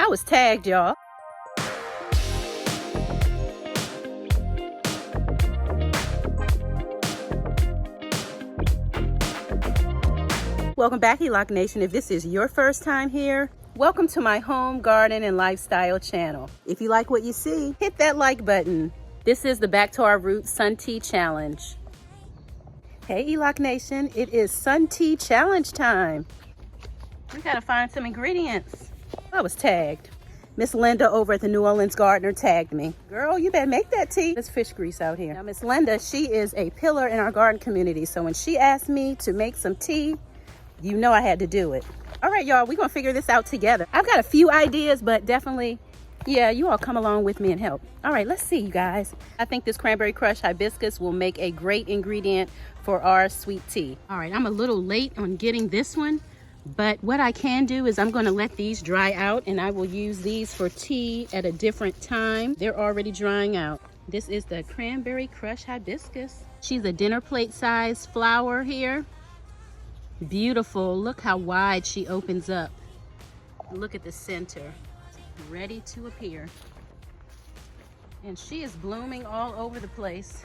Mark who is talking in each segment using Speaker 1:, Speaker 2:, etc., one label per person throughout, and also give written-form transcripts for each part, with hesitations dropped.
Speaker 1: was tagged, y'all. Welcome back, Elock Nation. If this is your first time here, welcome to my home, garden, and lifestyle channel. If you like what you see, hit that like button. This is the Back to Our Roots Sun Tea Challenge. Hey, Elock Nation, it is Sun Tea Challenge time. We gotta find some ingredients. I was tagged. Miss Linda over at the New Orleans Gardener tagged me. Girl, you better make that tea. There's fish grease out here. Now, Miss Linda, she is a pillar in our garden community. So when she asked me to make some tea, you know I had to do it. All right, y'all, we're gonna figure this out together. I've got a few ideas, but definitely, yeah, you all come along with me and help. All right, let's see, you guys. I think this cranberry crush hibiscus will make a great ingredient for our sweet tea. All right, I'm a little late on getting this one, but what I can do is I'm gonna let these dry out and I will use these for tea at a different time. They're already drying out. This is the cranberry crush hibiscus. She's a dinner plate size flower here. Beautiful. Look how wide she opens up. Look at the center. Ready to appear. And she is blooming all over the place.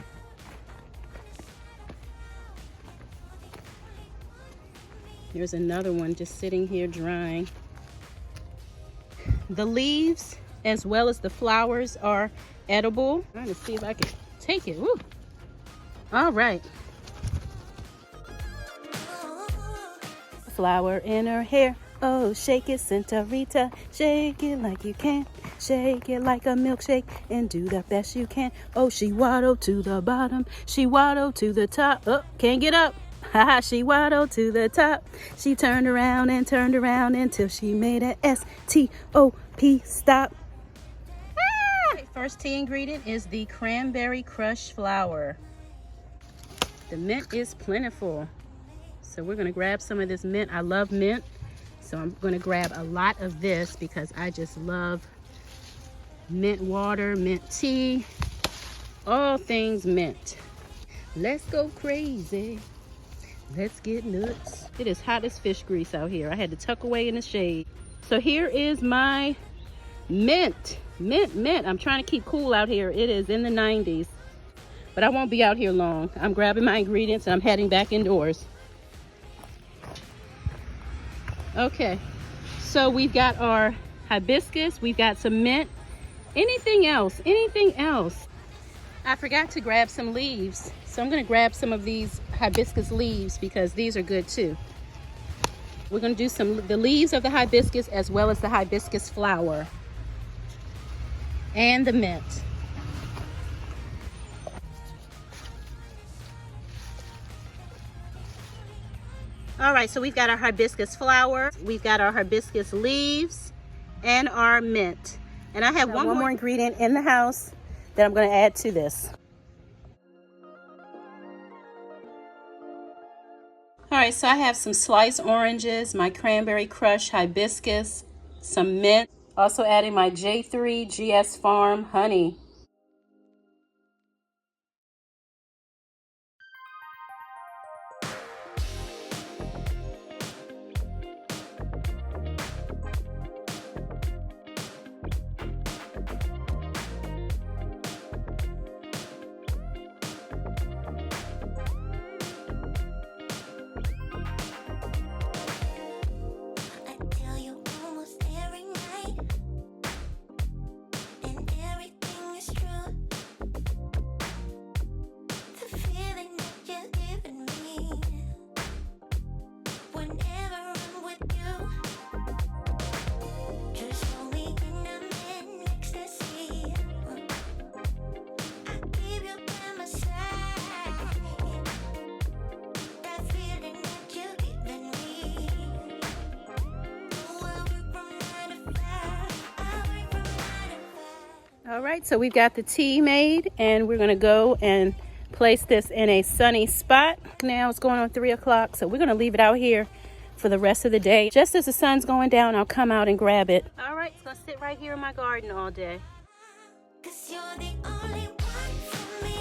Speaker 1: There's another one just sitting here drying. The leaves as well as the flowers are edible. I'm trying to see if I can take it. Woo. All right. Flower in her hair, oh shake it Senorita, shake it like you can, shake it like a milkshake and do the best you can. Oh, she waddled to the bottom, she waddled to the top, oh, can't get up, haha, she waddled to the top, she turned around until she made a S-T-O-P, stop. Ah! First tea ingredient is the cranberry crush flower. The mint is plentiful. So we're gonna grab some of this mint. I love mint, so I'm gonna grab a lot of this because I just love mint water, mint tea, all things mint. Let's go crazy. Let's get nuts. It is hot as fish grease out here. I had to tuck away in the shade. So here is my mint. Mint. I'm trying to keep cool out here. It is in the 90s, but I won't be out here long. I'm grabbing my ingredients and I'm heading back indoors. Okay, so we've got our hibiscus, we've got some mint. Anything else? I forgot to grab some leaves, so I'm gonna grab some of these hibiscus leaves because these are good too. We're gonna do the leaves of the hibiscus as well as the hibiscus flower and the mint. All right, so we've got our hibiscus flower, we've got our hibiscus leaves, and our mint. And I have one more ingredient in the house that I'm going to add to this. All right, so I have some sliced oranges, my cranberry crush hibiscus, some mint, also adding my J3 GS Farm honey. All right, so we've got the tea made and we're gonna go and place this in a sunny spot. Now it's going on 3 o'clock, so we're gonna leave it out here for the rest of the day. Just as the sun's going down, I'll come out and grab it. All right, it's gonna sit right here in my garden all day. 'Cause you're the only one for me.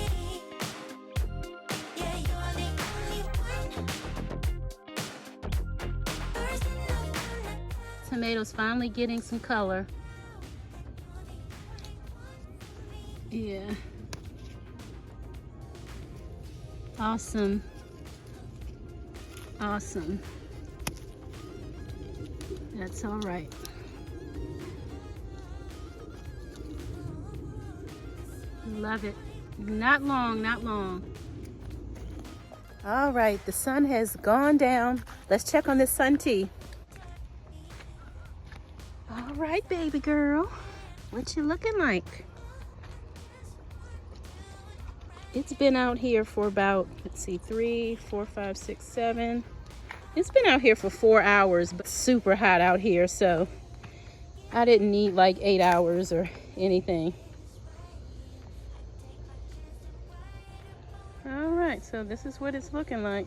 Speaker 1: Yeah, you're the only one. Tomatoes finally getting some color. Yeah. Awesome. Awesome. That's all right. Love it. Not long, not long. All right, the sun has gone down. Let's check on this sun tea. All right, baby girl. What you looking like? It's been out here for about, let's see, 3, 4, 5, 6, 7. It's been out here for 4 hours, but super hot out here, so I didn't need like 8 hours or anything. All right, so this is what it's looking like.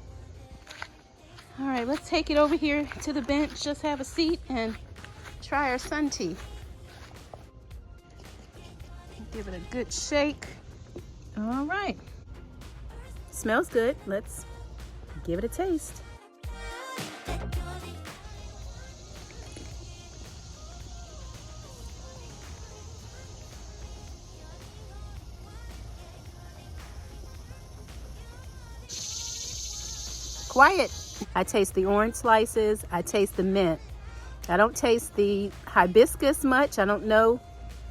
Speaker 1: All right, let's take it over here to the bench, just have a seat and try our sun tea. Give it a good shake. All right. Smells good. Let's give it a taste. Quiet. I taste the orange slices. I taste the mint. I don't taste the hibiscus much. I don't know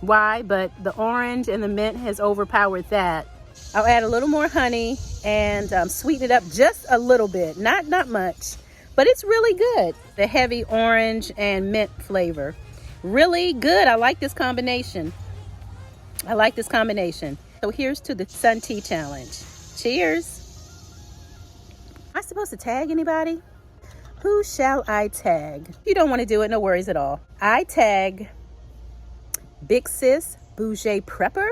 Speaker 1: why, but the orange and the mint has overpowered that. I'll add a little more honey and sweeten it up just a little bit. Not much, but it's really good. The heavy orange and mint flavor. Really good. I like this combination. I like this combination. So here's to the sun tea challenge. Cheers. Am I supposed to tag anybody? Who shall I tag? If you don't want to do it, no worries at all. I tag Big Sis Bougie Prepper.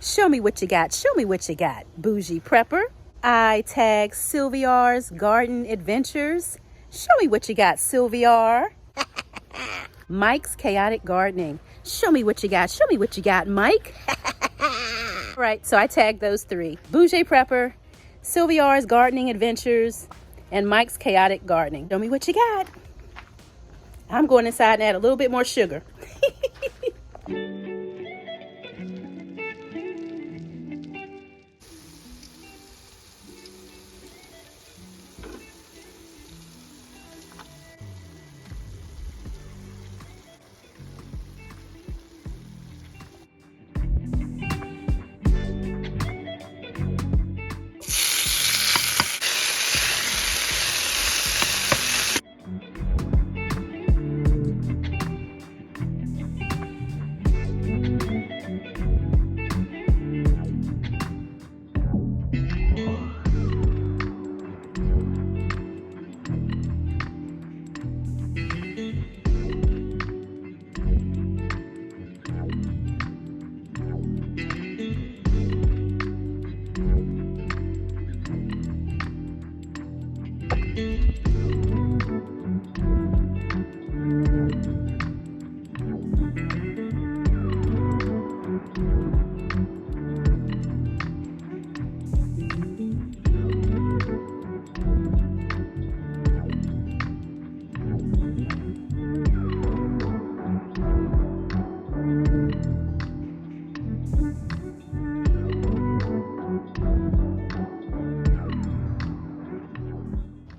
Speaker 1: Show me what you got. Show me what you got, Bougie Prepper. I tag Sylviar's Garden Adventures. Show me what you got, Sylviar. Mike's Chaotic Gardening. Show me what you got. Show me what you got, Mike. All right, so I tagged those 3. Bougie Prepper, Sylviar's Gardening Adventures, and Mike's Chaotic Gardening. Show me what you got. I'm going inside and add a little bit more sugar.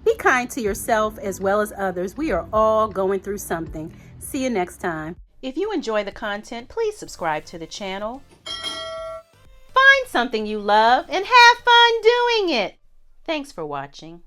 Speaker 1: Be kind to yourself as well as others. We are all going through something. See you next time. If you enjoy the content, please subscribe to the channel. Find something you love and have fun doing it. Thanks for watching.